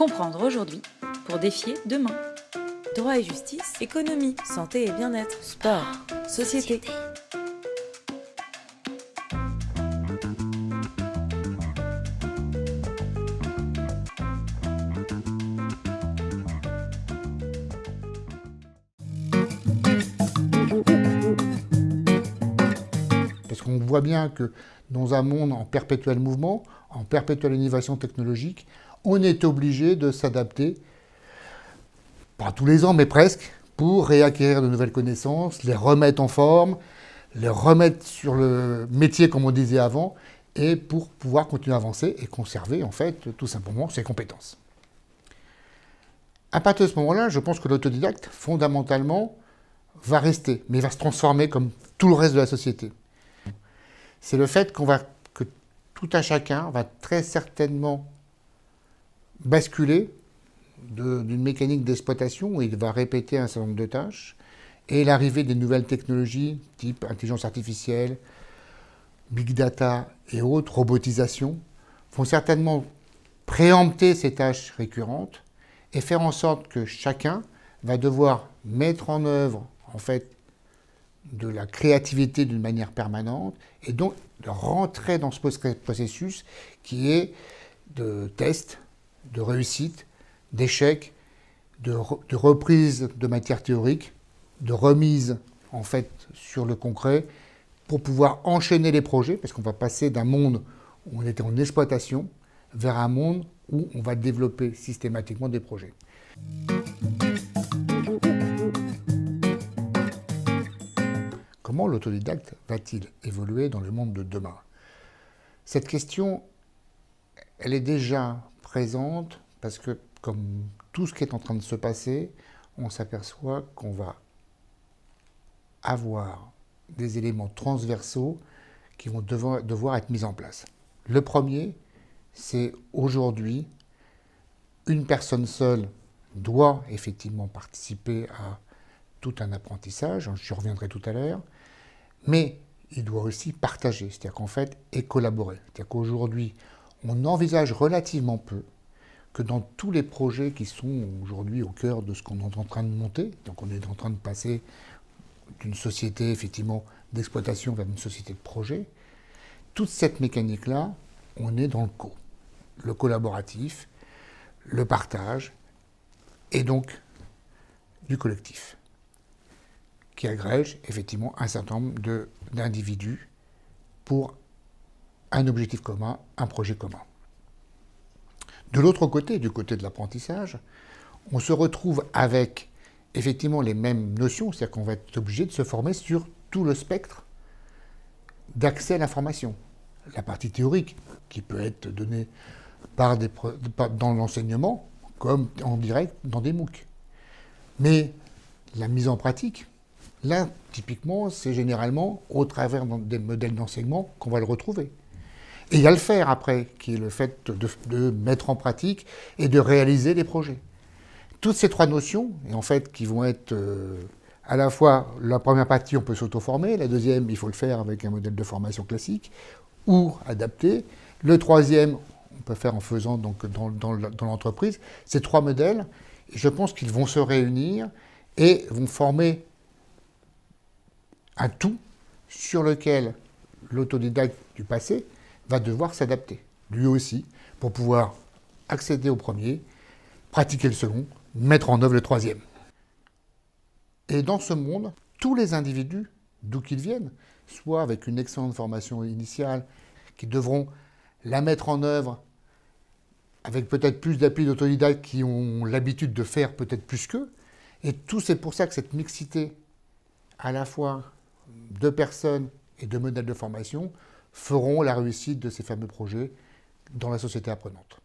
Comprendre aujourd'hui pour défier demain. Droit et justice, économie, santé et bien-être, sport, société. Parce qu'on voit bien que dans un monde en perpétuel mouvement, en perpétuelle innovation technologique, on est obligé de s'adapter, pas tous les ans, mais presque, pour réacquérir de nouvelles connaissances, les remettre en forme, les remettre sur le métier, comme on disait avant, et pour pouvoir continuer à avancer et conserver, en fait, tout simplement, ses compétences. À partir de ce moment-là, je pense que l'autodidacte, fondamentalement, va rester, mais va se transformer comme tout le reste de la société. C'est le fait que tout un chacun va très certainement basculer d'une mécanique d'exploitation où il va répéter un certain nombre de tâches, et l'arrivée des nouvelles technologies type intelligence artificielle, big data et autres, robotisation, vont certainement préempter ces tâches récurrentes et faire en sorte que chacun va devoir mettre en œuvre, en fait, de la créativité d'une manière permanente, et donc de rentrer dans ce processus qui est de test, de réussite, d'échec, de reprise de matière théorique, de remise en fait sur le concret, pour pouvoir enchaîner les projets, parce qu'on va passer d'un monde où on était en exploitation vers un monde où on va développer systématiquement des projets. Comment l'autodidacte va-t-il évoluer dans le monde de demain? Cette question, elle est déjà présente parce que, comme tout ce qui est en train de se passer, on s'aperçoit qu'on va avoir des éléments transversaux qui vont devoir être mis en place. Le premier, c'est aujourd'hui, une personne seule doit effectivement participer à tout un apprentissage, j'y reviendrai tout à l'heure, mais il doit aussi partager, c'est-à-dire qu'en fait, et collaborer. C'est-à-dire qu'aujourd'hui, on envisage relativement peu que dans tous les projets qui sont aujourd'hui au cœur de ce qu'on est en train de monter, donc on est en train de passer d'une société effectivement d'exploitation vers une société de projet, toute cette mécanique-là, on est dans le collaboratif, le partage, et donc du collectif, qui agrège effectivement un certain nombre d'individus pour un objectif commun, un projet commun. De l'autre côté, du côté de l'apprentissage, on se retrouve avec effectivement les mêmes notions, c'est-à-dire qu'on va être obligé de se former sur tout le spectre d'accès à l'information. La partie théorique, qui peut être donnée dans l'enseignement, comme en direct dans des MOOC. Mais la mise en pratique, là, typiquement, c'est généralement au travers des modèles d'enseignement qu'on va le retrouver. Et il y a le faire après, qui est le fait de mettre en pratique et de réaliser des projets. Toutes ces trois notions, et en fait, qui vont être à la fois, la première partie, on peut s'auto-former, la deuxième, il faut le faire avec un modèle de formation classique, ou adapté. Le troisième, on peut faire en faisant donc dans l'entreprise. Ces trois modèles, je pense qu'ils vont se réunir et vont former un tout sur lequel l'autodidacte du passé va devoir s'adapter, lui aussi, pour pouvoir accéder au premier, pratiquer le second, mettre en œuvre le troisième. Et dans ce monde, tous les individus, d'où qu'ils viennent, soit avec une excellente formation initiale, qui devront la mettre en œuvre avec peut-être plus d'appui d'autodidactes qui ont l'habitude de faire peut-être plus qu'eux. Et tout, c'est pour ça que cette mixité, à la fois de personnes et de modèles de formation, feront la réussite de ces fameux projets dans la société apprenante.